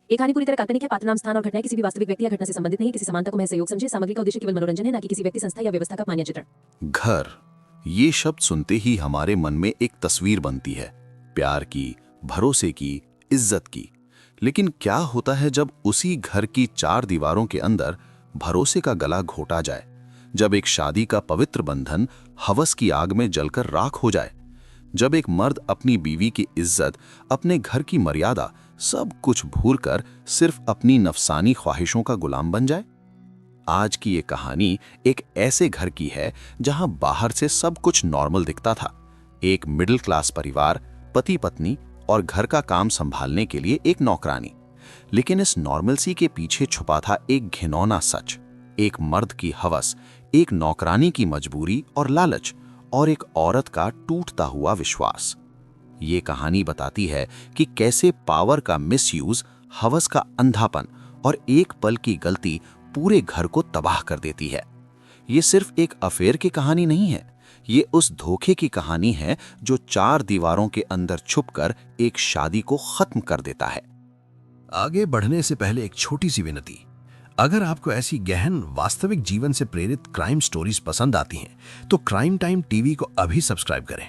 एक कहानी पूरी तरह काल्पनिक है। पात्र नाम, स्थान और घटनाएं किसी भी वास्तविक व्यक्ति या घटना से संबंधित नहीं। किसी समानता को महज सहयोग समझे। सामग्री का उद्देश्य केवल मनोरंजन है, ना कि किसी व्यक्ति, संस्था या व्यवस्था का मान्य चित्रण। घर, ये शब्द सुनते ही हमारे मन में एक तस्वीर बनती है, प्यार की, भरोसे की, इज्जत की। लेकिन क्या होता है जब उसी घर की चार दीवारों के अंदर भरोसे का गला घोटा जाए, जब एक शादी का पवित्र बंधन हवस की आग में जलकर राख हो जाए, जब एक मर्द अपनी बीवी की इज्जत, अपने घर की मर्यादा सब कुछ भूलकर सिर्फ अपनी नफसानी ख्वाहिशों का गुलाम बन जाए। आज की ये कहानी एक ऐसे घर की है जहां बाहर से सब कुछ नॉर्मल दिखता था। एक मिडिल क्लास परिवार, पति पत्नी और घर का काम संभालने के लिए एक नौकरानी। लेकिन इस नॉर्मलसी के पीछे छुपा था एक घिनौना सच, एक मर्द की हवस, एक नौकरानी की मजबूरी और लालच, और एक औरत का टूटता हुआ विश्वास। ये कहानी बताती है कि कैसे पावर का मिसयूज, हवस का अंधापन और एक पल की गलती पूरे घर को तबाह कर देती है। ये सिर्फ एक अफेयर की कहानी नहीं है, ये उस धोखे की कहानी है जो चार दीवारों के अंदर छुपकर एक शादी को खत्म कर देता है। आगे बढ़ने से पहले एक छोटी सी विनती। अगर आपको ऐसी गहन वास्तविक जीवन से प्रेरित क्राइम स्टोरीज पसंद आती हैं, तो क्राइम टाइम टीवी को अभी सब्सक्राइब करें।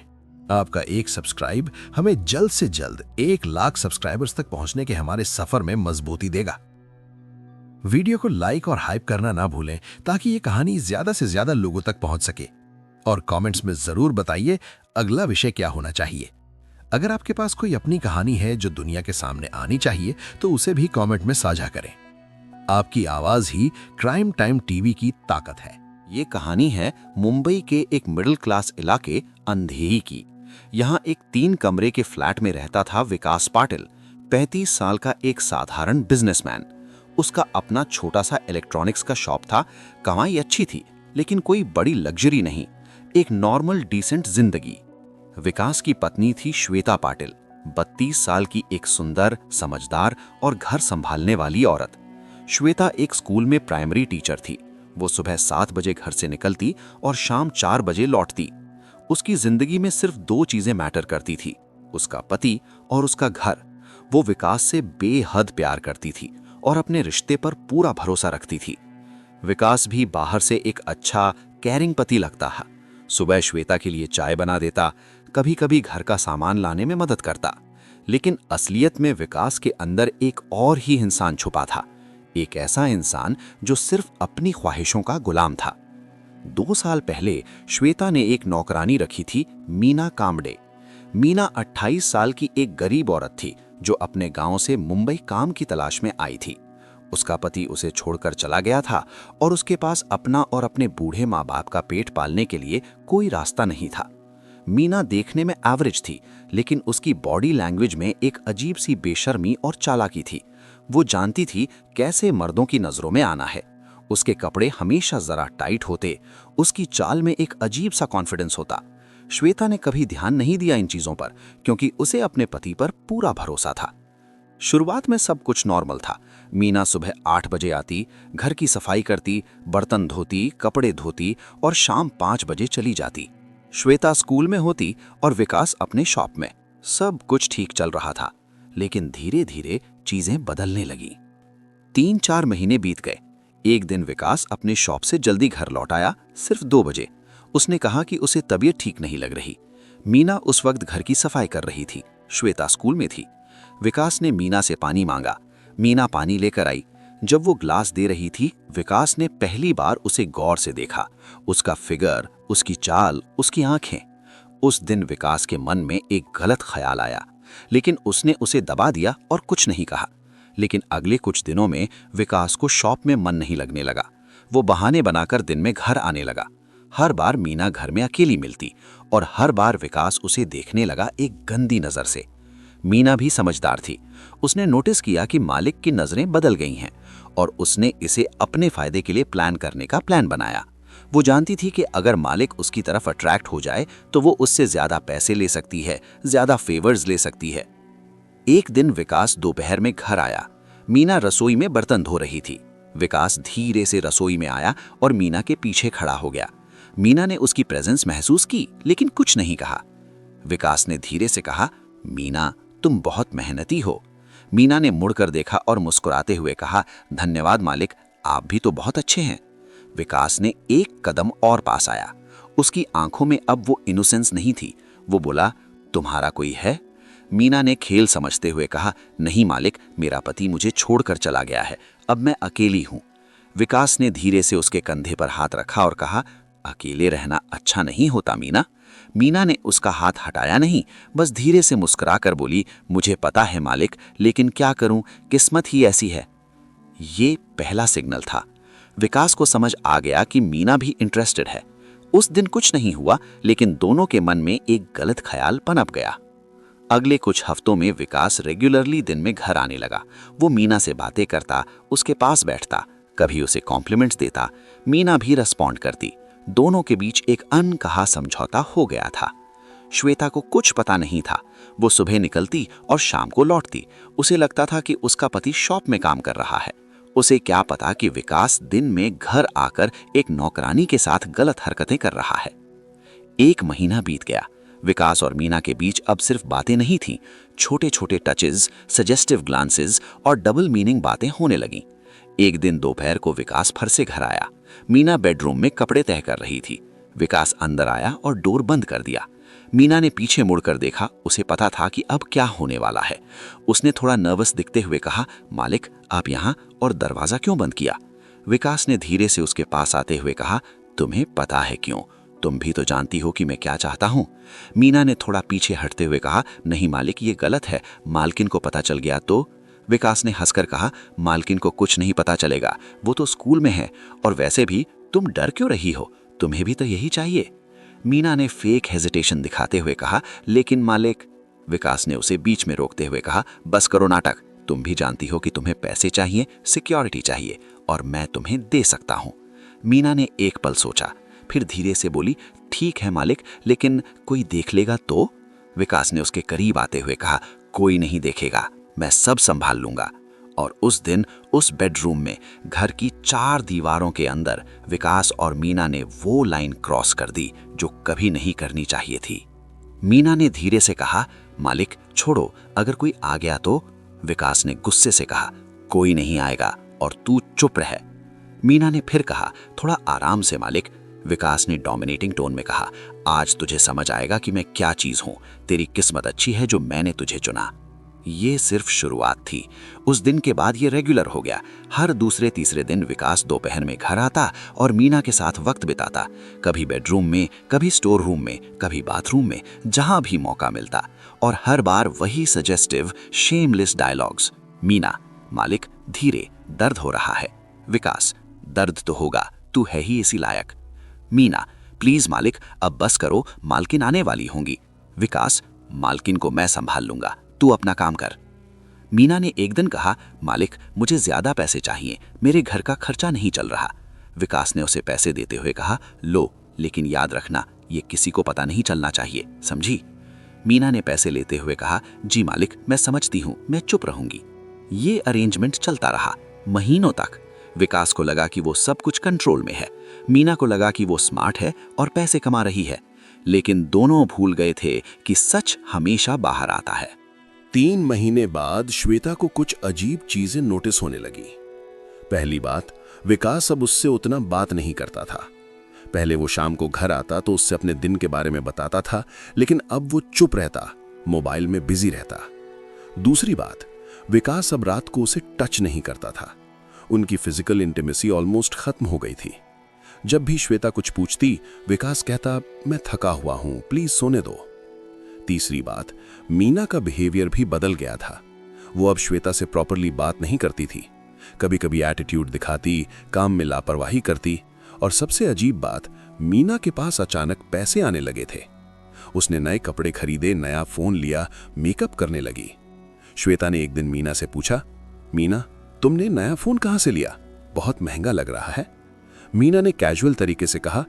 आपका एक सब्सक्राइब हमें जल्द से जल्द 1 लाख सब्सक्राइबर्स तक पहुंचने के हमारे सफर में मजबूती देगा। वीडियो को लाइक और हाइप करना ना भूलें, ताकि ये कहानी ज्यादा से ज्यादा लोगों तक पहुंच सके। और कमेंट्स में जरूर बताइए अगला विषय क्या होना चाहिए। अगर आपके पास कोई अपनी कहानी है जो दुनिया के सामने आनी चाहिए, तो उसे भी कमेंट में साझा करें। आपकी आवाज ही क्राइम टाइम टीवी की ताकत है। ये कहानी है मुंबई के एक मिडिल क्लास इलाके अंधेरी की। यहाँ एक 3 कमरे के फ्लैट में रहता था विकास पाटिल, 35 साल का एक साधारण बिजनेसमैन। उसका अपना छोटा सा इलेक्ट्रॉनिक्स का शॉप था। कमाई अच्छी थी, लेकिन कोई बड़ी लग्जरी नहीं, एक नॉर्मल डिसेंट जिंदगी। विकास की पत्नी थी श्वेता पाटिल, 32 साल की एक सुंदर, समझदार और घर संभालने वाली औरत। श्वेता एक स्कूल में प्राइमरी टीचर थी। वो सुबह 7 बजे घर से निकलती और शाम 4 बजे लौटती। उसकी जिंदगी में सिर्फ 2 चीजें मैटर करती थी, उसका पति और उसका घर। वो विकास से बेहद प्यार करती थी और अपने रिश्ते पर पूरा भरोसा रखती थी। विकास भी बाहर से एक अच्छा, केयरिंग पति लगता है। सुबह श्वेता के लिए चाय बना देता, कभी कभी घर का सामान लाने में मदद करता। लेकिन असलियत में विकास के अंदर एक और ही इंसान छुपा था, एक ऐसा इंसान जो सिर्फ अपनी ख्वाहिशों का गुलाम था। 2 साल पहले श्वेता ने एक नौकरानी रखी थी, मीना कामडे। मीना 28 साल की एक गरीब औरत थी जो अपने गांव से मुंबई काम की तलाश में आई थी। उसका पति उसे छोड़कर चला गया था और उसके पास अपना और अपने बूढ़े माँ बाप का पेट पालने के लिए कोई रास्ता नहीं था। मीना देखने में एवरेज थी, लेकिन उसकी बॉडी लैंग्वेज में एक अजीब सी बेशर्मी और चालाकी थी। वो जानती थी कैसे मर्दों की नजरों में आना है। उसके कपड़े हमेशा जरा टाइट होते, उसकी चाल में एक अजीब सा कॉन्फिडेंस होता। श्वेता ने कभी ध्यान नहीं दिया इन चीजों पर, क्योंकि उसे अपने पति पर पूरा भरोसा था। शुरुआत में सब कुछ नॉर्मल था। मीना सुबह 8 बजे आती, घर की सफाई करती, बर्तन धोती, कपड़े धोती और शाम 5 बजे चली जाती। श्वेता स्कूल में होती और विकास अपने शॉप में। सब कुछ ठीक चल रहा था, लेकिन धीरे धीरे चीजें बदलने लगी। 3-4 महीने बीत गए। एक दिन विकास अपने शॉप से जल्दी घर लौट आया, सिर्फ 2 बजे। उसने कहा कि उसे तबीयत ठीक नहीं लग रही। मीना उस वक्त घर की सफाई कर रही थी, श्वेता स्कूल में थी। विकास ने मीना से पानी मांगा। मीना पानी लेकर आई। जब वो ग्लास दे रही थी, विकास ने पहली बार उसे गौर से देखा। उसका फिगर, उसकी चाल, उसकी आंखें। उस दिन विकास के मन में एक गलत ख्याल आया, लेकिन उसने उसे दबा दिया और कुछ नहीं कहा। लेकिन अगले कुछ दिनों में विकास को शॉप में मन नहीं लगने लगा। वो बहाने बनाकर दिन में घर आने लगा। हर बार मीना घर में अकेली मिलती और हर बार विकास उसे देखने लगा एक गंदी नजर से। मीना भी समझदार थी। उसने नोटिस किया कि मालिक की नजरें बदल गई हैं और उसने इसे अपने फायदे के लिए प्लान करने का प्लान बनाया। वो जानती थी कि अगर मालिक उसकी तरफ अट्रैक्ट हो जाए तो वो उससे ज्यादा पैसे ले सकती है, ज्यादा फेवर्स ले सकती है। एक दिन विकास दोपहर में घर आया। मीना रसोई में बर्तन धो रही थी। विकास धीरे से रसोई में आया और मीना के पीछे खड़ा हो गया। मीना ने उसकी प्रेजेंस महसूस की, लेकिन कुछ नहीं कहा। विकास ने धीरे से कहा, मीना, तुम बहुत मेहनती हो। मीना ने मुड़कर देखा और मुस्कुराते हुए कहा, धन्यवाद मालिक, आप भी तो बहुत अच्छे हैं। विकास ने एक कदम और पास आया। उसकी आंखों में अब वो इनोसेंस नहीं थी। वो बोला, तुम्हारा कोई है? मीना ने खेल समझते हुए कहा, नहीं मालिक, मेरा पति मुझे छोड़कर चला गया है, अब मैं अकेली हूं। विकास ने धीरे से उसके कंधे पर हाथ रखा और कहा, अकेले रहना अच्छा नहीं होता मीना। मीना ने उसका हाथ हटाया नहीं, बस धीरे से मुस्कुराकर बोली, मुझे पता है मालिक, लेकिन क्या करूं, किस्मत ही ऐसी है। ये पहला सिग्नल था। विकास को समझ आ गया कि मीना भी इंटरेस्टेड है। उस दिन कुछ नहीं हुआ, लेकिन दोनों के मन में एक गलत ख्याल पनप गया। अगले कुछ हफ्तों में विकास रेगुलरली दिन में घर आने लगा। वो मीना से बातें करता, उसके पास बैठता, कभी उसे कॉम्प्लीमेंट्स देता। मीना भी रिस्पॉन्ड करती। दोनों के बीच एक अनकहा समझौता हो गया था। श्वेता को कुछ पता नहीं था। वो सुबह निकलती और शाम को लौटती। उसे लगता था कि उसका पति शॉप में काम कर रहा है। उसे क्या पता कि विकास दिन में घर आकर एक नौकरानी के साथ गलत हरकतें कर रहा है। 1 महीना बीत गया। विकास और मीना के बीच अब सिर्फ बातें नहीं थीं, छोटे छोटे टचेस, सजेस्टिव ग्लांसेस और डबल मीनिंग बातें होने लगीं। एक दिन दोपहर को विकास फर से घर आया। मीना बेडरूम में कपड़े तह कर रही थी। विकास अंदर आया और डोर बंद कर दिया। मीना ने पीछे मुड़कर देखा। उसे पता था कि अब क्या होने वाला है। उसने थोड़ा नर्वस दिखते हुए कहा, मालिक, आप यहाँ, और दरवाजा क्यों बंद किया? विकास ने धीरे से उसके पास आते हुए कहा, तुम्हें पता है क्यों? तुम भी तो जानती हो कि मैं क्या चाहता हूँ। मीना ने थोड़ा पीछे हटते हुए कहा, नहीं मालिक, ये गलत है, मालकिन को पता चल गया तो? विकास ने हंसकर कहा, मालकिन को कुछ नहीं पता चलेगा, वो तो स्कूल में है, और वैसे भी तुम डर क्यों रही हो? तुम्हें भी तो यही चाहिए। मीना ने फेक हेजिटेशन दिखाते हुए कहा, लेकिन मालिक। विकास ने उसे बीच में रोकते हुए कहा, बस करो नाटक, तुम भी जानती हो कि तुम्हें पैसे चाहिए, सिक्योरिटी चाहिए, और मैं तुम्हें दे सकता हूं। मीना ने एक पल सोचा, फिर धीरे से बोली, ठीक है मालिक, लेकिन कोई देख लेगा तो? विकास ने उसके करीब आते हुए कहा, कोई नहीं देखेगा, मैं सब संभाल लूंगा। और उस दिन उस बेडरूम में, घर की 4 दीवारों के अंदर, विकास और मीना ने वो लाइन क्रॉस कर दी जो कभी नहीं करनी चाहिए थी। मीना ने धीरे से कहा, मालिक छोड़ो, अगर कोई आ गया तो? विकास ने गुस्से से कहा, कोई नहीं आएगा और तू चुप रह। मीना ने फिर कहा, थोड़ा आराम से मालिक। विकास ने डोमिनेटिंग टोन में कहा, आज तुझे समझ आएगा कि मैं क्या चीज हूं। तेरी किस्मत अच्छी है जो मैंने तुझे चुना। ये सिर्फ शुरुआत थी। उस दिन के बाद ये रेगुलर हो गया। हर दूसरे तीसरे दिन विकास दोपहर में घर आता और मीना के साथ वक्त बिताता, कभी बेडरूम में, कभी स्टोर रूम में, कभी बाथरूम में, जहां भी मौका मिलता। और हर बार वही सजेस्टिव, शेमलेस डायलॉग्स। मीना, मालिक धीरे, दर्द हो रहा है। विकास, दर्द तो होगा, तू है ही इसी लायक। मीना, प्लीज मालिक, अब बस करो, मालकिन आने वाली होंगी। विकास, मालकिन को मैं संभाल लूंगा, तू अपना काम कर। मीना ने एक दिन कहा, मालिक मुझे ज्यादा पैसे चाहिए, मेरे घर का खर्चा नहीं चल रहा। विकास ने उसे पैसे देते हुए कहा, लो, लेकिन याद रखना, ये किसी को पता नहीं चलना चाहिए, समझी? मीना ने पैसे लेते हुए कहा, जी मालिक, मैं समझती हूँ, मैं चुप रहूंगी। ये अरेंजमेंट चलता रहा महीनों तक। विकास को लगा कि वो सब कुछ कंट्रोल में है। मीना को लगा कि वो स्मार्ट है और पैसे कमा रही है। लेकिन दोनों भूल गए थे कि सच हमेशा बाहर आता है। 3 महीने बाद श्वेता को कुछ अजीब चीजें नोटिस होने लगी। पहली बात, विकास अब उससे उतना बात नहीं करता था। पहले वो शाम को घर आता तो उससे अपने दिन के बारे में बताता था, लेकिन अब वो चुप रहता, मोबाइल में बिजी रहता। दूसरी बात, विकास अब रात को उसे टच नहीं करता था। उनकी फिजिकल इंटीमेसी ऑलमोस्ट खत्म हो गई थी। जब भी श्वेता कुछ पूछती, विकास कहता, मैं थका हुआ हूं, प्लीज सोने दो। तीसरी बात, मीना का बिहेवियर भी बदल गया था। वो अब श्वेता से प्रॉपरली बात नहीं करती थी। कभी कभी एटीट्यूड दिखाती, काम में लापरवाही करती, और सबसे अजीब बात, मीना के पास अचानक पैसे आने लगे थे। उसने नए कपड़े खरीदे, नया फोन लिया, मेकअप करने लगी। श्वेता ने एक दिन मीना से पूछा, मीना तुमने नया फोन कहां से लिया? बहुत महंगा लग रहा है। मीना ने कैजुअल तरीके से कहा,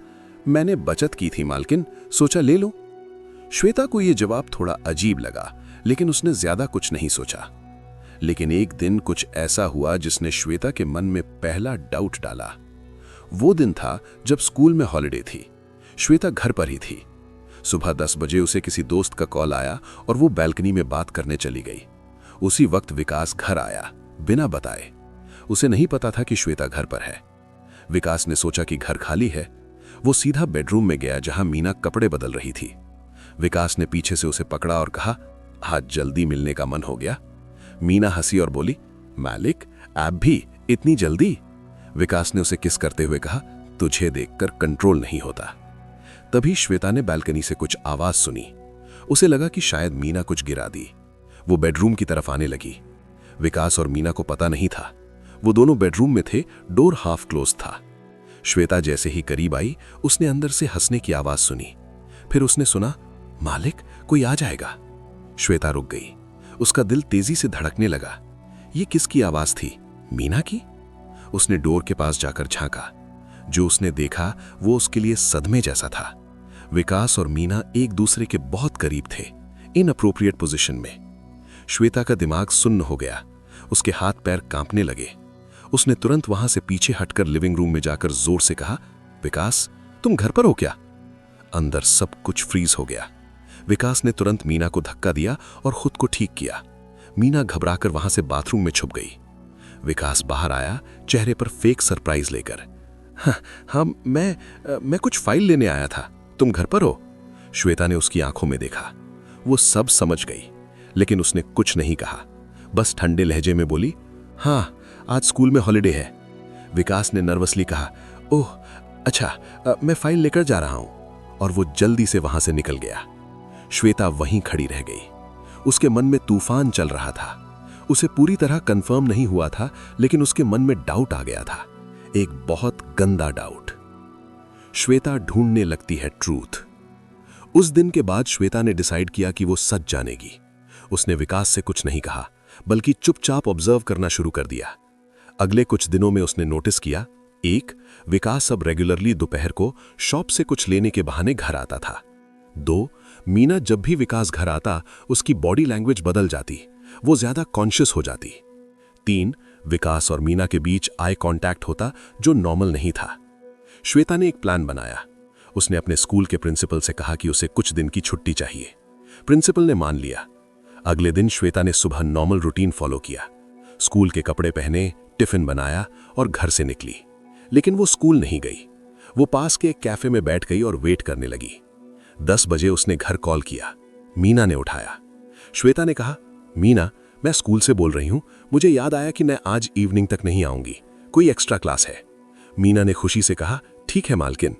मैंने बचत की थी मालकिन, सोचा ले लो। श्वेता को यह जवाब थोड़ा अजीब लगा, लेकिन उसने ज्यादा कुछ नहीं सोचा। लेकिन एक दिन कुछ ऐसा हुआ जिसने श्वेता के मन में पहला डाउट डाला। वो दिन था जब स्कूल में हॉलिडे थी। श्वेता घर पर ही थी। सुबह 10 बजे उसे किसी दोस्त का कॉल आया और वो बैल्कनी में बात करने चली गई। उसी वक्त विकास घर आया, बिना बताए। उसे नहीं पता था कि श्वेता घर पर है। विकास ने सोचा कि घर खाली है। वो सीधा बेडरूम में गया जहां मीना कपड़े बदल रही थी। विकास ने पीछे से उसे पकड़ा और कहा, आज जल्दी मिलने का मन हो गया। मीना हंसी और बोली, मालिक आप भी इतनी जल्दी? विकास ने उसे किस करते हुए कहा, तुझे देखकर कंट्रोल नहीं होता। तभी श्वेता ने बालकनी से कुछ आवाज सुनी। उसे लगा कि शायद मीना कुछ गिरा दी। वो बेडरूम की तरफ आने लगी। विकास और मीना को पता नहीं था, वो दोनों बेडरूम में थे, डोर हाफ क्लोज था। श्वेता जैसे ही करीब आई, उसने अंदर से हंसने की आवाज सुनी। फिर उसने सुना, मालिक कोई आ जाएगा। श्वेता रुक गई। उसका दिल तेजी से धड़कने लगा। ये किसकी आवाज थी? मीना की? उसने डोर के पास जाकर झांका। जो उसने देखा वो उसके लिए सदमे जैसा था। विकास और मीना एक दूसरे के बहुत करीब थे, इनअप्रोप्रिएट पोजीशन में। श्वेता का दिमाग सुन्न हो गया। उसके हाथ पैर कांपने लगे। उसने तुरंत वहां से पीछे हटकर लिविंग रूम में जाकर जोर से कहा, विकास तुम घर पर हो क्या? अंदर सब कुछ फ्रीज हो गया। विकास ने तुरंत मीना को धक्का दिया और खुद को ठीक किया। मीना घबराकर वहां से बाथरूम में छुप गई। विकास बाहर आया, चेहरे पर फेक सरप्राइज लेकर। हाँ, मैं कुछ फाइल लेने आया था। तुम घर पर हो? श्वेता ने उसकी आंखों में देखा। वो सब समझ गई, लेकिन उसने कुछ नहीं कहा। बस ठंडे लहजे में बोली, हाँ आज स्कूल में हॉलिडे है। विकास ने नर्वसली कहा, ओह अच्छा, मैं फाइल लेकर जा रहा हूं। और वो जल्दी से वहां से निकल गया। श्वेता वहीं खड़ी रह गई। उसके मन में तूफान चल रहा था। उसे पूरी तरह कंफर्म नहीं हुआ था, लेकिन उसके मन में डाउट आ गया था, एक बहुत गंदा डाउट। श्वेता ढूंढने लगती है ट्रूथ। उस दिन के बाद श्वेता ने डिसाइड किया कि वो सच जानेगी। उसने विकास से कुछ नहीं कहा, बल्कि चुपचाप ऑब्जर्व करना शुरू कर दिया। अगले कुछ दिनों में उसने नोटिस किया, एक, विकास अब रेगुलरली दोपहर को शॉप से कुछ लेने के बहाने घर आता था। 2, मीना जब भी विकास घर आता उसकी बॉडी लैंग्वेज बदल जाती, वो ज्यादा कॉन्शियस हो जाती। 3, विकास और मीना के बीच आई कांटेक्ट होता जो नॉर्मल नहीं था। श्वेता ने एक प्लान बनाया। उसने अपने स्कूल के प्रिंसिपल से कहा कि उसे कुछ दिन की छुट्टी चाहिए। प्रिंसिपल ने मान लिया। अगले दिन श्वेता ने सुबह नॉर्मल रूटीन फॉलो किया। स्कूल के कपड़े पहने, टिफिन बनाया और घर से निकली। लेकिन वो स्कूल नहीं गई। वो पास के एक कैफे में बैठ गई और वेट करने लगी। 10 बजे उसने घर कॉल किया। मीना ने उठाया। श्वेता ने कहा, मीना मैं स्कूल से बोल रही हूं, मुझे याद आया कि मैं आज इवनिंग तक नहीं आऊंगी, कोई एक्स्ट्रा क्लास है। मीना ने खुशी से कहा, ठीक है मालकिन।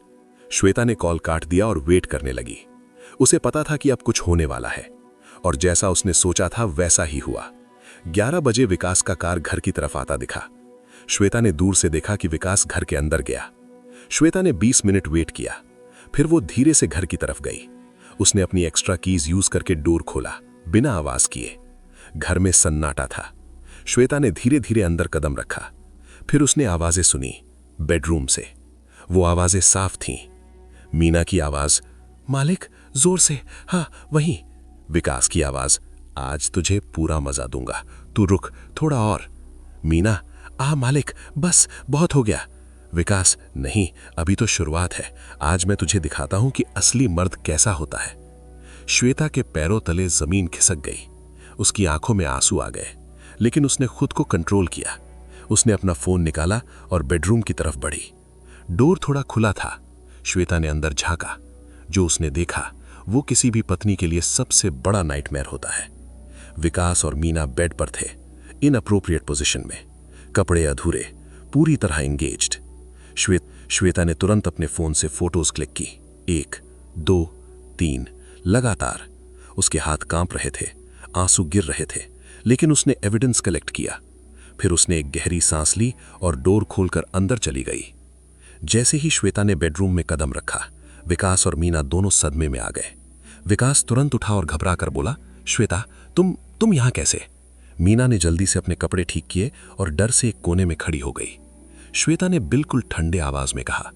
श्वेता ने कॉल काट दिया और वेट करने लगी। उसे पता था कि अब कुछ होने वाला है, और जैसा उसने सोचा था वैसा ही हुआ। 11 बजे विकास का कार घर की तरफ आता दिखा। श्वेता ने दूर से देखा कि विकास घर के अंदर गया। श्वेता ने 20 मिनट वेट किया, फिर वो धीरे से घर की तरफ गई। उसने अपनी एक्स्ट्रा कीज यूज करके डोर खोला, बिना आवाज किए। घर में सन्नाटा था। श्वेता ने धीरे धीरे अंदर कदम रखा। फिर उसने आवाजें सुनी, बेडरूम से। वो आवाजें साफ थीं। मीना की आवाज, मालिक जोर से, हाँ वहीं। विकास की आवाज, आज तुझे पूरा मजा दूंगा, तू रुक थोड़ा और। मीना, मालिक बस बहुत हो गया। विकास, नहीं अभी तो शुरुआत है, आज मैं तुझे दिखाता हूं कि असली मर्द कैसा होता है। श्वेता के पैरों तले जमीन खिसक गई। उसकी आंखों में आंसू आ गए, लेकिन उसने खुद को कंट्रोल किया। उसने अपना फोन निकाला और बेडरूम की तरफ बढ़ी। डोर थोड़ा खुला था। श्वेता ने अंदर झांका। जो उसने देखा वो किसी भी पत्नी के लिए सबसे बड़ा नाइटमेयर होता है। विकास और मीना बेड पर थे, इनअप्रोप्रिएट पोजीशन में, कपड़े अधूरे, पूरी तरह एंगेज्ड। श्वेता ने तुरंत अपने फोन से फोटोज क्लिक की, 1, 2, 3 लगातार। उसके हाथ कांप रहे थे, आंसू गिर रहे थे, लेकिन उसने एविडेंस कलेक्ट किया। फिर उसने एक गहरी सांस ली और डोर खोलकर अंदर चली गई। जैसे ही श्वेता ने बेडरूम में कदम रखा, विकास और मीना दोनों सदमे में आ गए। विकास तुरंत उठा और घबरा कर बोला, श्वेता तुम यहां कैसे? मीना ने जल्दी से अपने कपड़े ठीक किए और डर से एक कोने में खड़ी हो गई। श्वेता ने बिल्कुल ठंडे आवाज में कहा,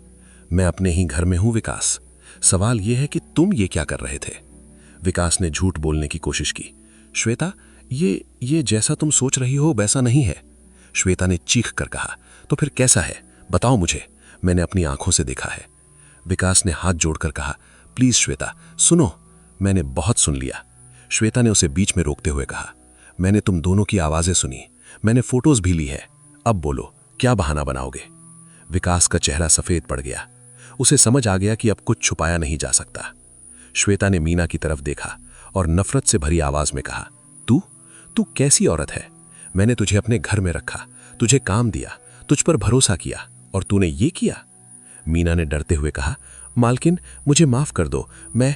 मैं अपने ही घर में हूं विकास, सवाल यह है कि तुम ये क्या कर रहे थे? विकास ने झूठ बोलने की कोशिश की। श्वेता, ये जैसा तुम सोच रही हो वैसा नहीं है। श्वेता ने चीख कर कहा, तो फिर कैसा है बताओ मुझे, मैंने अपनी आंखों से देखा है। विकास ने हाथ जोड़कर कहा, प्लीज श्वेता सुनो, मैंने बहुत सुन लिया। श्वेता ने उसे बीच में रोकते हुए कहा, मैंने तुम दोनों की आवाजें सुनी, मैंने फोटोज भी ली है। अब बोलो, क्या बहाना बनाओगे? विकास का चेहरा सफेद पड़ गया। उसे समझ आ गया कि अब कुछ छुपाया नहीं जा सकता। श्वेता ने मीना की तरफ देखा और नफरत से भरी आवाज में कहा, तू तू कैसी औरत है? मैंने तुझे अपने घर में रखा, तुझे काम दिया, तुझ पर भरोसा किया, और तूने ये किया? मीना ने डरते हुए कहा, मालकिन मुझे माफ कर दो, मैं।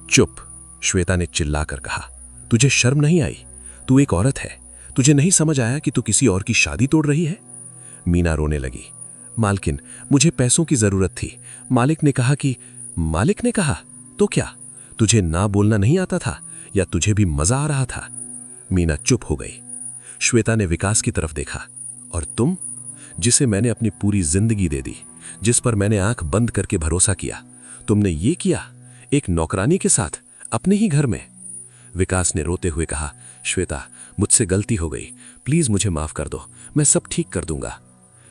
चुप, श्वेता ने चिल्लाकर कहा, तुझे शर्म नहीं आई? तू एक औरत है, तुझे नहीं समझ आया कि तू किसी और की शादी तोड़ रही है? मीना रोने लगी। मालकिन, मुझे पैसों की जरूरत थी, मालिक ने कहा कि। मालिक ने कहा? तो क्या तुझे ना बोलना नहीं आता था, या तुझे भी मजा आ रहा था? मीना चुप हो गई। श्वेता ने विकास की तरफ देखा, और तुम, जिसे मैंने अपनी पूरी जिंदगी दे दी, जिस पर मैंने आंख बंद करके भरोसा किया, तुमने ये किया एक नौकरानी के साथ, अपने ही घर में? विकास ने रोते हुए कहा, श्वेता, मुझसे गलती हो गई, प्लीज मुझे माफ कर दो, मैं सब ठीक कर दूंगा।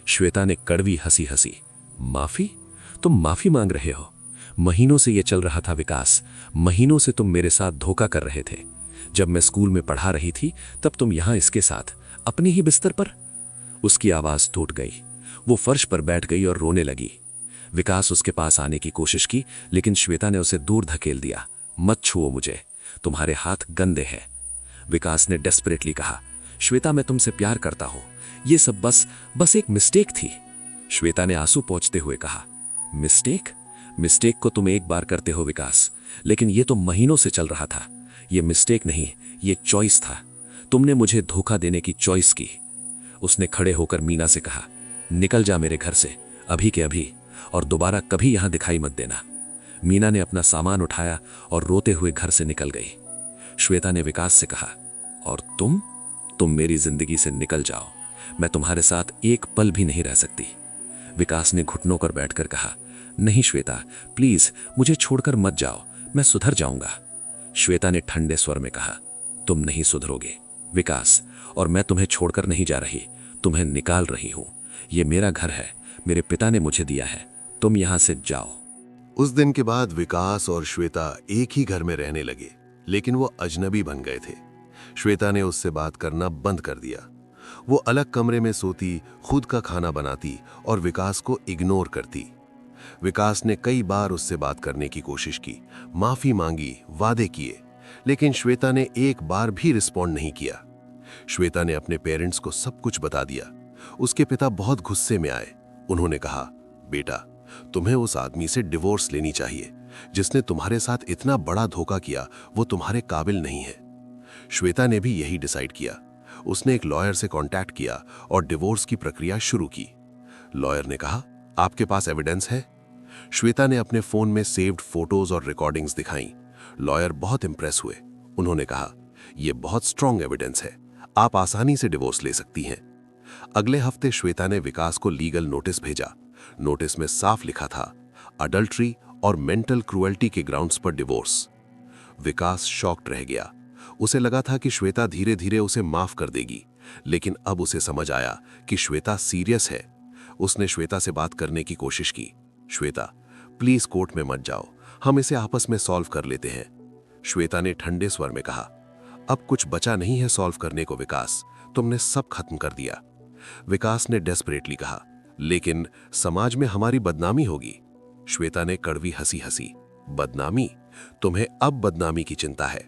श्वेता ने कड़वी हंसी हंसी। माफी? तुम माफी मांग रहे हो? महीनों से यह चल रहा था विकास, महीनों से तुम मेरे साथ धोखा कर रहे थे। जब मैं स्कूल में पढ़ा रही थी तब तुम यहां इसके साथ, अपने ही बिस्तर पर। उसकी आवाज टूट गई, वो फर्श पर बैठ गई और रोने लगी। विकास उसके पास आने की कोशिश की, लेकिन श्वेता ने उसे दूर धकेल दिया। मत छुओ मुझे, तुम्हारे हाथ गंदे हैं। विकास ने डेस्परेटली कहा, श्वेता, मैं तुमसे प्यार करता हूं, ये सब बस एक मिस्टेक थी। श्वेता ने आंसू पोंछते हुए कहा, मिस्टेक? मिस्टेक को तुम एक बार करते हो विकास, लेकिन ये तो महीनों से चल रहा था। ये मिस्टेक नहीं, ये चॉइस था। तुमने मुझे धोखा देने की चॉइस की। उसने खड़े होकर मीना से कहा, निकल जा मेरे घर से, अभी के अभी, और दोबारा कभी यहां दिखाई मत देना। मीना ने अपना सामान उठाया और रोते हुए घर से निकल गई। श्वेता ने विकास से कहा, और तुम मेरी जिंदगी से निकल जाओ, मैं तुम्हारे साथ एक पल भी नहीं रह सकती। विकास ने घुटनों पर बैठकर कहा, नहीं श्वेता, प्लीज मुझे छोड़कर मत जाओ, मैं सुधर जाऊंगा। श्वेता ने ठंडे स्वर में कहा, तुम नहीं सुधरोगे विकास, और मैं तुम्हें छोड़कर नहीं जा रही, तुम्हें निकाल रही हूं। ये मेरा घर है, मेरे पिता ने मुझे दिया है, तुम यहां से जाओ। उस दिन के बाद विकास और श्वेता एक ही घर में रहने लगे, लेकिन वो अजनबी बन गए थे। श्वेता ने उससे बात करना बंद कर दिया। वो अलग कमरे में सोती, खुद का खाना बनाती और विकास को इग्नोर करती। विकास ने कई बार उससे बात करने की कोशिश की, माफी मांगी, वादे किए, लेकिन श्वेता ने एक बार भी रिस्पॉन्ड नहीं किया। श्वेता ने अपने पेरेंट्स को सब कुछ बता दिया। उसके पिता बहुत गुस्से में आए। उन्होंने कहा, बेटा, तुम्हें उस आदमी से डिवोर्स लेनी चाहिए जिसने तुम्हारे साथ इतना बड़ा धोखा किया, वो तुम्हारे काबिल नहीं है। श्वेता ने भी यही डिसाइड किया। उसने एक लॉयर से कांटेक्ट किया और डिवोर्स की प्रक्रिया शुरू की। लॉयर ने कहा, आपके पास एविडेंस है? श्वेता ने अपने फोन में सेव्ड फोटोज और रिकॉर्डिंग्स दिखाई। लॉयर बहुत इंप्रेस हुए। उन्होंने कहा, यह बहुत स्ट्रॉन्ग एविडेंस है, आप आसानी से डिवोर्स ले सकती हैं। अगले हफ्ते श्वेता ने विकास को लीगल नोटिस भेजा। नोटिस में साफ लिखा था, अडल्ट्री और मेंटल क्रुएल्टी के ग्राउंड्स पर डिवोर्स। विकास शॉक्ड रह गया। उसे लगा था कि श्वेता धीरे धीरे उसे माफ कर देगी, लेकिन अब उसे समझ आया कि श्वेता सीरियस है। उसने श्वेता से बात करने की कोशिश की। श्वेता, प्लीज कोर्ट में मत जाओ, हम इसे आपस में सॉल्व कर लेते हैं। श्वेता ने ठंडे स्वर में कहा, अब कुछ बचा नहीं है सॉल्व करने को विकास, तुमने सब खत्म कर दिया। विकास ने डेस्परेटली कहा, लेकिन समाज में हमारी बदनामी होगी। श्वेता ने कड़वी हंसी हंसी। बदनामी? तुम्हें अब बदनामी की चिंता है?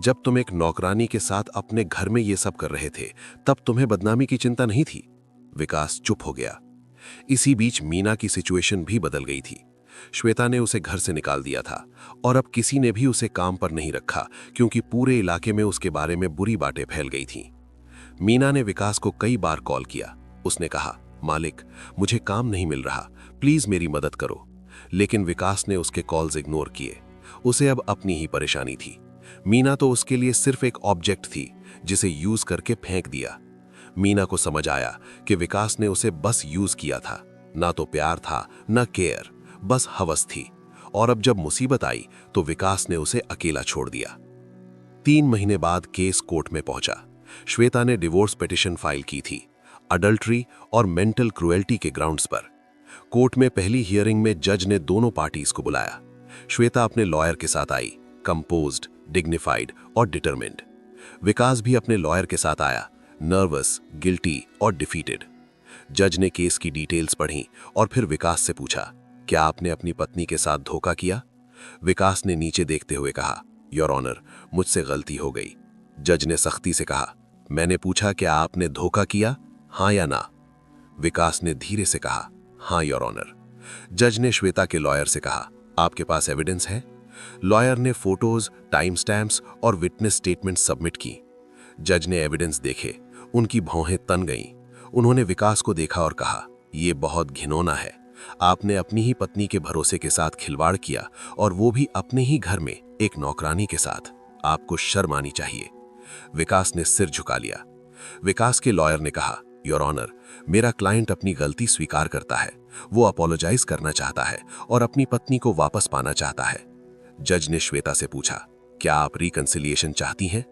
जब तुम एक नौकरानी के साथ अपने घर में ये सब कर रहे थे, तब तुम्हें बदनामी की चिंता नहीं थी? विकास चुप हो गया। इसी बीच मीना की सिचुएशन भी बदल गई थी। श्वेता ने उसे घर से निकाल दिया था और अब किसी ने भी उसे काम पर नहीं रखा, क्योंकि पूरे इलाके में उसके बारे में बुरी बातें फैल गई थीं। मीना ने विकास को कई बार कॉल किया। उसने कहा, मालिक, मुझे काम नहीं मिल रहा, प्लीज मेरी मदद करो। लेकिन विकास ने उसके कॉल्स इग्नोर किए। उसे अब अपनी ही परेशानी थी। मीना तो उसके लिए सिर्फ एक ऑब्जेक्ट थी जिसे यूज करके फेंक दिया। मीना को समझ आया कि विकास ने उसे बस यूज किया था, ना तो प्यार था न केयर, बस हवस थी। और अब जब मुसीबत आई तो विकास ने उसे अकेला छोड़ दिया। 3 महीने बाद केस कोर्ट में पहुंचा। श्वेता ने डिवोर्स पिटीशन फाइल की थी, अडल्ट्री और मेंटल क्रुएल्टी के ग्राउंड्स पर। कोर्ट में पहली हियरिंग में जज ने दोनों पार्टीज को बुलाया। श्वेता अपने लॉयर के साथ आई, कंपोज्ड, डिग्निफाइड और डिटरमिन्ड। विकास भी अपने लॉयर के साथ आया, नर्वस, गिल्टी और डिफीटेड। जज ने केस की डिटेल्स पढ़ी और फिर विकास से पूछा, क्या आपने अपनी पत्नी के साथ धोखा किया? विकास ने नीचे देखते हुए कहा, योर ऑनर, मुझसे गलती हो गई। जज ने सख्ती से कहा, मैंने पूछा क्या आपने धोखा किया, हाँ या ना? विकास ने धीरे से कहा, हाँ योर ऑनर। जज ने श्वेता के लॉयर से कहा, आपके पास एविडेंस है? लॉयर ने फोटोज, टाइम स्टैम्प्स और विटनेस स्टेटमेंट सबमिट की। जज ने एविडेंस देखे, उनकी भौहें तन गईं। उन्होंने विकास को देखा और कहा, यह बहुत घिनौना है। आपने अपनी ही पत्नी के भरोसे के साथ खिलवाड़ किया, और वो भी अपने ही घर में एक नौकरानी के साथ। आपको शर्म आनी चाहिए। विकास ने सिर झुका लिया। विकास के लॉयर ने कहा, योर ऑनर, मेरा क्लाइंट अपनी गलती स्वीकार करता है। वो अपोलोजाइज करना चाहता है और अपनी पत्नी को वापस पाना चाहता है। जज ने श्वेता से पूछा, क्या आप रिकंसिलिएशन चाहती हैं?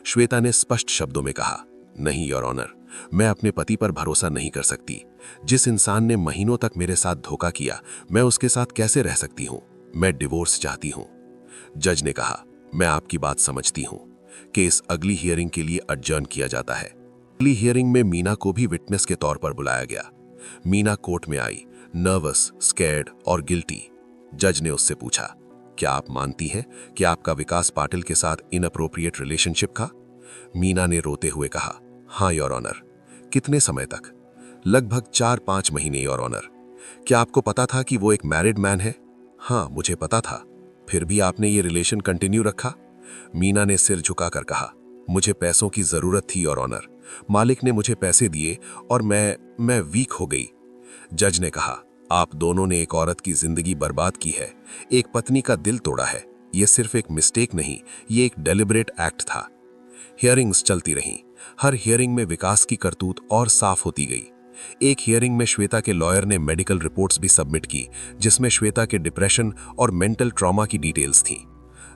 श्वेता ने स्पष्ट शब्दों में कहा, नहीं योर ऑनर, मैं अपने पति पर भरोसा नहीं कर सकती। जिस इंसान ने महीनों तक मेरे साथ धोखा किया, मैं उसके साथ कैसे रह सकती हूं? मैं डिवोर्स चाहती हूं। जज ने कहा, मैं आपकी बात समझती हूं। केस अगली हियरिंग के लिए अडजर्न किया जाता है। अगली हियरिंग में मीना को भी विटनेस के तौर पर बुलाया गया। मीना कोर्ट में आई, नर्वस, स्कैर्ड और गिल्टी। जज ने उससे पूछा, क्या आप मानती हैं कि आपका विकास पाटिल के साथ इनअप्रोप्रिएट रिलेशनशिप था? मीना ने रोते हुए कहा, हाँ योर ऑनर। कितने समय तक? लगभग 4-5 महीने योर ऑनर। क्या आपको पता था कि वो एक मैरिड मैन है? हाँ, मुझे पता था। फिर भी आपने ये रिलेशन कंटिन्यू रखा? मीना ने सिर झुकाकर कहा, मुझे पैसों की जरूरत थी योर ऑनर। मालिक ने मुझे पैसे दिए और मैं वीक हो गई। जज ने कहा, आप दोनों ने एक औरत की जिंदगी बर्बाद की है, एक पत्नी का दिल तोड़ा है। यह सिर्फ एक मिस्टेक नहीं, ये एक डेलिबरेट एक्ट था। हियरिंग्स चलती रहीं। हर हियरिंग में विकास की करतूत और साफ होती गई। एक हियरिंग में श्वेता के लॉयर ने मेडिकल रिपोर्ट्स भी सबमिट की, जिसमें श्वेता के डिप्रेशन और मेंटल ट्रॉमा की डिटेल्स थीं।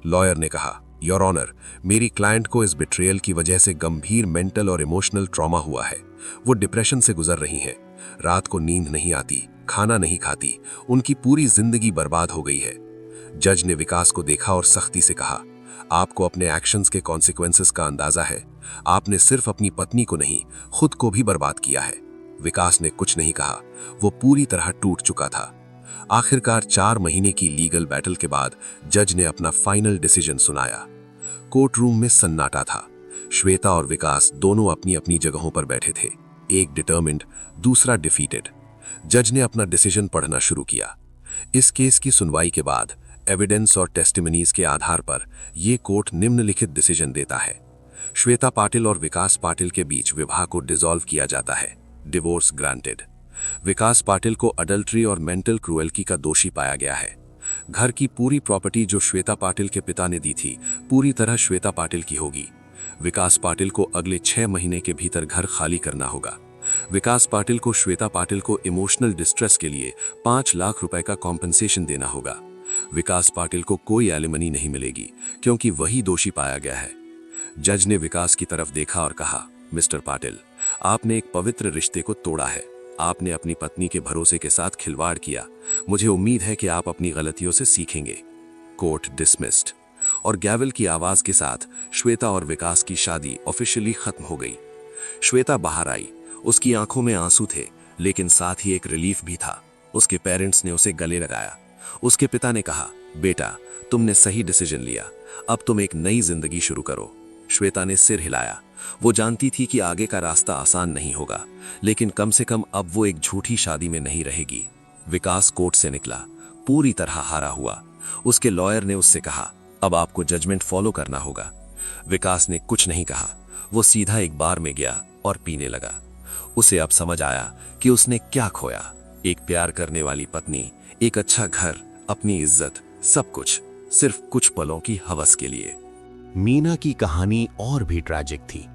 लॉयर ने कहा, योर ऑनर, मेरी क्लाइंट को इस बिट्रेयल की वजह से गंभीर मेंटल और इमोशनल ट्रॉमा हुआ है। वो डिप्रेशन से गुजर रही हैं। रात को नींद नहीं आती, खाना नहीं खाती, उनकी पूरी जिंदगी बर्बाद हो गई है। जज ने विकास को देखा और सख्ती से कहा, आपको अपने एक्शंस के कॉन्सिक्वेंसेस का अंदाजा है। आपने सिर्फ अपनी पत्नी को नहीं, खुद को भी बर्बाद किया है। विकास ने कुछ नहीं कहा, वो पूरी तरह टूट चुका था। आखिरकार 4 महीने की लीगल बैटल के बाद जज ने अपना फाइनल डिसीजन सुनाया। कोर्ट रूम में सन्नाटा था। श्वेता और विकास दोनों अपनी अपनी जगहों पर बैठे थे, एक डिटर्मिन्ड, दूसरा डिफीटेड। जज ने अपना डिसीजन पढ़ना शुरू किया। इस केस की सुनवाई के बाद एविडेंस और टेस्टिमनीज के आधार पर यह कोर्ट निम्नलिखित डिसीजन देता है। श्वेता पाटिल और विकास पाटिल के बीच विवाह को डिसॉल्व किया जाता है। Divorce granted. विकास पाटिल को अडल्ट्री और मेंटल क्रूएल्टी का दोषी पाया गया है। घर की पूरी प्रॉपर्टी जो श्वेता पाटिल के पिता ने दी थी, पूरी तरह श्वेता पाटिल की होगी। विकास पाटिल को अगले 6 महीने के भीतर घर खाली करना होगा। विकास पाटिल को श्वेता पाटिल को इमोशनल डिस्ट्रेस के लिए 5 लाख रुपए का कॉम्पनसेशन देना होगा। विकास पाटिल को कोई एलिमनी नहीं मिलेगी, क्योंकि वही दोषी पाया गया है। जज ने विकास की तरफ देखा और कहा, मिस्टर पाटिल, आपने एक पवित्र रिश्ते को तोड़ा है। आपने अपनी पत्नी के भरोसे के साथ खिलवाड़ किया। मुझे उम्मीद है कि आप अपनी गलतियों से सीखेंगे। Court dismissed. और गैवल की आवाज के साथ श्वेता और विकास की शादी ऑफिशियली खत्म हो गई। श्वेता बाहर आई। उसकी आंखों में आंसू थे, लेकिन साथ ही एक रिलीफ भी था। उसके पेरेंट्स ने उसे गले लगाया। उसके पिता ने कहा, बेटा, तुमने सही डिसीजन लिया। अब तुम एक नई जिंदगी शुरू करो। श्वेता ने सिर हिलाया। वो जानती थी कि आगे का रास्ता आसान नहीं होगा, लेकिन कम से कम अब वो एक झूठी शादी में नहीं रहेगी। विकास कोर्ट से निकला, पूरी तरह हारा हुआ। उसके लॉयर ने उससे कहा, अब आपको जजमेंट फॉलो करना होगा। विकास ने कुछ नहीं कहा। वो सीधा एक बार में गया और पीने लगा। उसे अब समझ आया कि उसने क्या खोया। एक प्यार करने वाली पत्नी, एक अच्छा घर, अपनी इज्जत, सब कुछ सिर्फ कुछ पलों की हवस के लिए। मीना की कहानी और भी ट्रैजिक थी।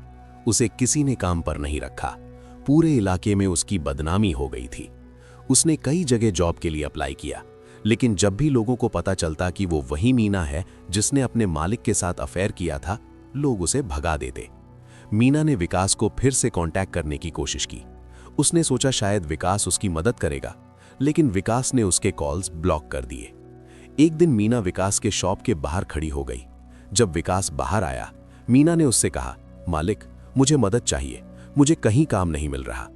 उसे किसी ने काम पर नहीं रखा। पूरे इलाके में उसकी बदनामी हो गई थी। उसने कई जगह जॉब के लिए अप्लाई किया, लेकिन जब भी लोगों को पता चलता कि वो वही मीना है जिसने अपने मालिक के साथ अफेयर किया था, लोग उसे भगा देते। मीना ने विकास को फिर से कांटेक्ट करने की कोशिश की। उसने सोचा शायद विकास उसकी मदद करेगा, लेकिन विकास ने उसके कॉल्स ब्लॉक कर दिए। एक दिन मीना विकास के शॉप के बाहर खड़ी हो गई। जब विकास बाहर आया, मीना ने उससे कहा, मालिक मुझे मदद चाहिए, मुझे कहीं काम नहीं मिल रहा।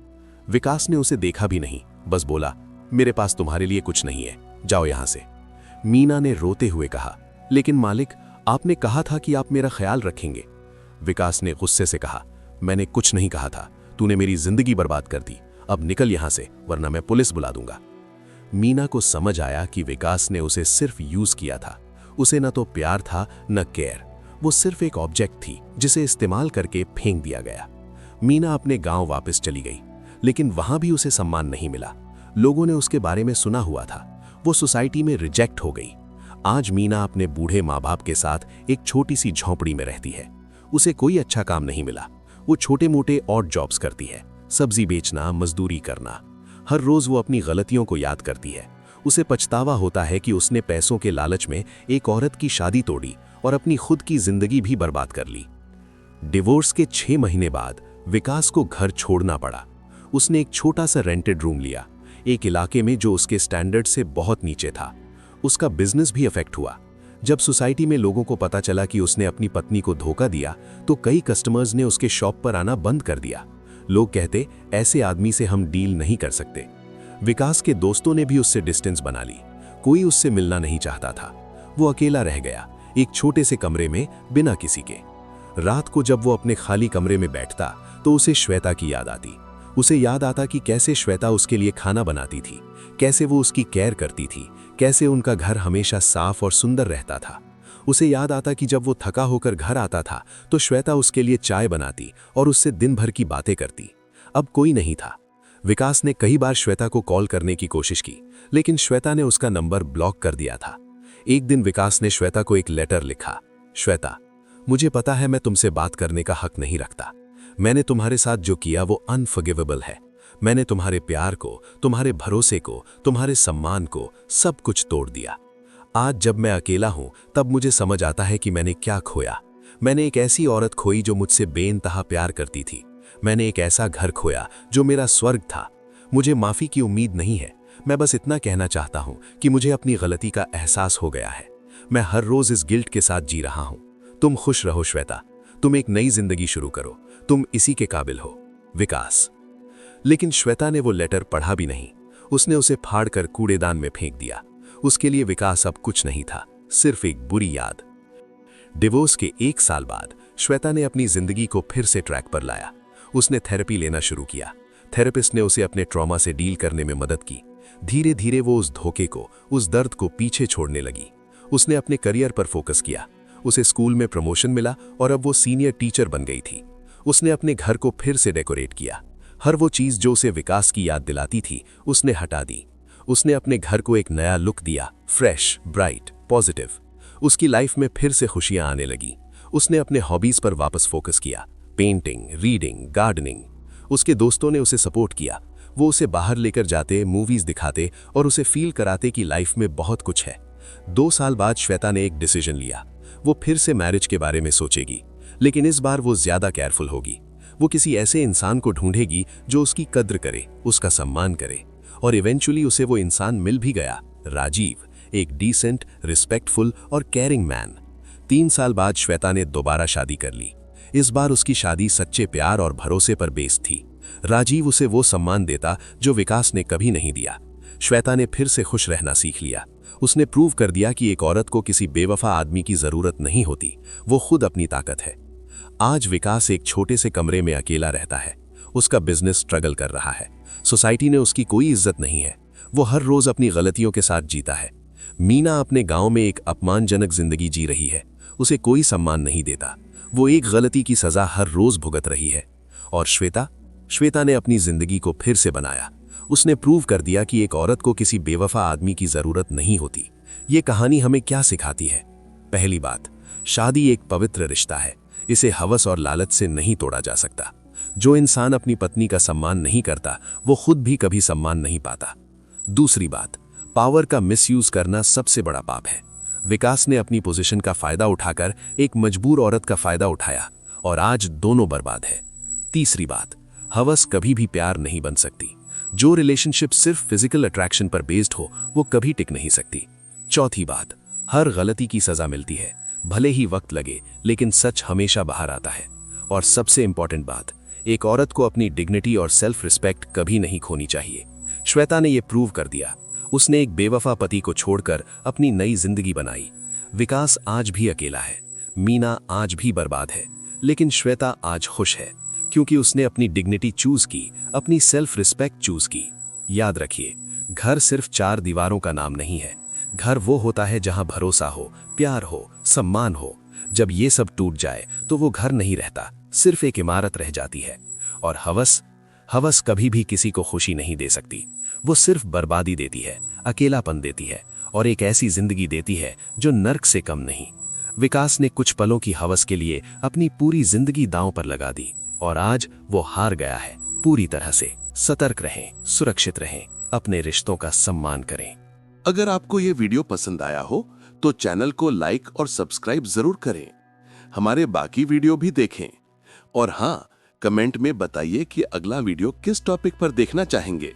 विकास ने उसे देखा भी नहीं, बस बोला, मेरे पास तुम्हारे लिए कुछ नहीं है, जाओ यहां से। मीना ने रोते हुए कहा, लेकिन मालिक आपने कहा था कि आप मेरा ख्याल रखेंगे। विकास ने गुस्से से कहा, मैंने कुछ नहीं कहा था, तूने मेरी जिंदगी बर्बाद कर दी, अब निकल यहां से वरना मैं पुलिस बुला दूंगा। मीना को समझ आया कि विकास ने उसे सिर्फ यूज किया था। उसे न तो प्यार था न केयर, वो सिर्फ एक ऑब्जेक्ट थी जिसे इस्तेमाल करके फेंक दिया गया। मीना अपने गांव वापस चली गई, लेकिन वहां भी उसे सम्मान नहीं मिला। लोगों ने उसके बारे में सुना हुआ था, वो सोसाइटी में रिजेक्ट हो गई। आज मीना अपने बूढ़े माँ बाप के साथ एक छोटी सी झोंपड़ी में रहती है। उसे कोई अच्छा काम नहीं मिला, वो छोटे मोटे ऑड जॉब्स करती है, सब्जी बेचना, मजदूरी करना। हर रोज वो अपनी गलतियों को याद करती है। उसे पछतावा होता है कि उसने पैसों के लालच में एक औरत की शादी तोड़ी और अपनी खुद की जिंदगी भी बर्बाद कर ली। डिवोर्स के 6 महीने बाद विकास को घर छोड़ना पड़ा। उसने एक छोटा सा रेंटेड रूम लिया, एक इलाके में जो उसके स्टैंडर्ड से बहुत नीचे था। उसका बिजनेस भी अफेक्ट हुआ। जब सोसाइटी में लोगों को पता चला कि उसने अपनी पत्नी को धोखा दिया, तो कई कस्टमर्स ने उसके शॉप पर आना बंद कर दिया। लोग कहते, ऐसे आदमी से हम डील नहीं कर सकते। विकास के दोस्तों ने भी उससे डिस्टेंस बना ली। कोई उससे मिलना नहीं चाहता था। वो अकेला रह गया, एक छोटे से कमरे में, बिना किसी के। रात को जब वो अपने खाली कमरे में बैठता तो उसे श्वेता की याद आती। उसे याद आता कि कैसे श्वेता उसके लिए खाना बनाती थी, कैसे वो उसकी केयर करती थी, कैसे उनका घर हमेशा साफ और सुंदर रहता था। उसे याद आता कि जब वो थका होकर घर आता था तो श्वेता उसके लिए चाय बनाती और उससे दिन भर की बातें करती। अब कोई नहीं था। विकास ने कई बार श्वेता को कॉल करने की कोशिश की, लेकिन श्वेता ने उसका नंबर ब्लॉक कर दिया था। एक दिन विकास ने श्वेता को एक लेटर लिखा, श्वेता, मुझे पता है मैं तुमसे बात करने का हक नहीं रखता। मैंने तुम्हारे साथ जो किया वो अनफॉरगिवेबल है। मैंने तुम्हारे प्यार को, तुम्हारे भरोसे को, तुम्हारे सम्मान को, सब कुछ तोड़ दिया। आज जब मैं अकेला हूं तब मुझे समझ आता है कि मैंने क्या खोया। मैंने एक ऐसी औरत खोई जो मुझसे बेइंतहा प्यार करती थी। मैंने एक ऐसा घर खोया जो मेरा स्वर्ग था। मुझे माफी की उम्मीद नहीं है। मैं बस इतना कहना चाहता हूं कि मुझे अपनी गलती का एहसास हो गया है। मैं हर रोज इस गिल्ट के साथ जी रहा हूं। तुम खुश रहो श्वेता, तुम एक नई जिंदगी शुरू करो, तुम इसी के काबिल हो, विकास। लेकिन श्वेता ने वो लेटर पढ़ा भी नहीं। उसने उसे फाड़कर कूड़ेदान में फेंक दिया। उसके लिए विकास अब कुछ नहीं था, सिर्फ एक बुरी याद। डिवोर्स के 1 साल बाद श्वेता ने अपनी जिंदगी को फिर से ट्रैक पर लाया। उसने थेरेपी लेना शुरू किया। थेरेपिस्ट ने उसे अपने ट्रॉमा से डील करने में मदद की। धीरे धीरे वो उस धोखे को, उस दर्द को पीछे छोड़ने लगी। उसने अपने करियर पर फोकस किया। उसे स्कूल में प्रमोशन मिला और अब वो सीनियर टीचर बन गई थी। उसने अपने घर को फिर से डेकोरेट किया। हर वो चीज जो उसे विकास की याद दिलाती थी, उसने हटा दी। उसने अपने घर को एक नया लुक दिया, फ्रेश, ब्राइट, पॉजिटिव। उसकी लाइफ में फिर से खुशियां आने लगी। उसने अपने हॉबीज पर वापस फोकस किया, पेंटिंग, रीडिंग, गार्डनिंग। उसके दोस्तों ने उसे सपोर्ट किया। वो उसे बाहर लेकर जाते, मूवीज दिखाते और उसे फील कराते कि लाइफ में बहुत कुछ है। 2 साल बाद श्वेता ने एक डिसीजन लिया। वो फिर से मैरिज के बारे में सोचेगी, लेकिन इस बार वो ज्यादा केयरफुल होगी। वो किसी ऐसे इंसान को ढूंढेगी जो उसकी कद्र करे, उसका सम्मान करे। और इवेंचुअली उसे वो इंसान मिल भी गया, राजीव, एक डिसेंट, रिस्पेक्टफुल और केयरिंग मैन। 3 साल बाद श्वेता ने दोबारा शादी कर ली। इस बार उसकी शादी सच्चे प्यार और भरोसे पर बेस्ड थी। राजीव उसे वो सम्मान देता जो विकास ने कभी नहीं दिया। श्वेता ने फिर से खुश रहना सीख लिया। उसने प्रूव कर दिया कि एक औरत को किसी बेवफा आदमी की जरूरत नहीं होती, वो खुद अपनी ताकत है। आज विकास एक छोटे से कमरे में अकेला रहता है। उसका बिजनेस स्ट्रगल कर रहा है। सोसाइटी ने उसकी कोई इज्जत नहीं है। वो हर रोज अपनी गलतियों के साथ जीता है। मीना अपने गांव में एक अपमानजनक जिंदगी जी रही है। उसे कोई सम्मान नहीं देता। वो एक गलती की सजा हर रोज भुगत रही है। और श्वेता ने अपनी जिंदगी को फिर से बनाया। उसने प्रूव कर दिया कि एक औरत को किसी बेवफा आदमी की जरूरत नहीं होती। ये कहानी हमें क्या सिखाती है? पहली बात, शादी एक पवित्र रिश्ता है। इसे हवस और लालच से नहीं तोड़ा जा सकता। जो इंसान अपनी पत्नी का सम्मान नहीं करता, वो खुद भी कभी सम्मान नहीं पाता। दूसरी बात, पावर का मिसयूज करना सबसे बड़ा पाप है। विकास ने अपनी पोजीशन का फायदा उठाकर एक मजबूर औरत का फायदा उठाया और आज दोनों बर्बाद है। तीसरी बात, हवस कभी भी प्यार नहीं बन सकती। जो रिलेशनशिप सिर्फ फिजिकल अट्रैक्शन पर बेस्ड हो, वो कभी टिक नहीं सकती। चौथी बात, हर गलती की सजा मिलती है, भले ही वक्त लगे, लेकिन सच हमेशा बाहर आता है। और सबसे इंपॉर्टेंट बात, एक औरत को अपनी डिग्निटी और सेल्फ रिस्पेक्ट कभी नहीं खोनी चाहिए। श्वेता ने यह प्रूव कर दिया। उसने एक बेवफा पति को छोड़कर अपनी नई जिंदगी बनाई। विकास आज भी अकेला है, मीना आज भी बर्बाद है, लेकिन श्वेता आज खुश है, क्योंकि उसने अपनी डिग्निटी चूज की, अपनी सेल्फ रिस्पेक्ट चूज की। याद रखिए, घर सिर्फ 4 दीवारों का नाम नहीं है। घर वो होता है जहां भरोसा हो, प्यार हो, सम्मान हो। जब ये सब टूट जाए तो वो घर नहीं रहता, सिर्फ एक इमारत रह जाती है। और हवस कभी भी किसी को खुशी नहीं दे सकती। वो सिर्फ बर्बादी देती है, अकेलापन देती है, और एक ऐसी जिंदगी देती है जो नर्क से कम नहीं। विकास ने कुछ पलों की हवस के लिए अपनी पूरी जिंदगी दांव पर लगा दी, और आज वो हार गया है पूरी तरह से। सतर्क रहें, सुरक्षित रहें, अपने रिश्तों का सम्मान करें। अगर आपको ये वीडियो पसंद आया हो तो चैनल को लाइक और सब्सक्राइब जरूर करें। हमारे बाकी वीडियो भी देखें, और हाँ, कमेंट में बताइए कि अगला वीडियो किस टॉपिक पर देखना चाहेंगे।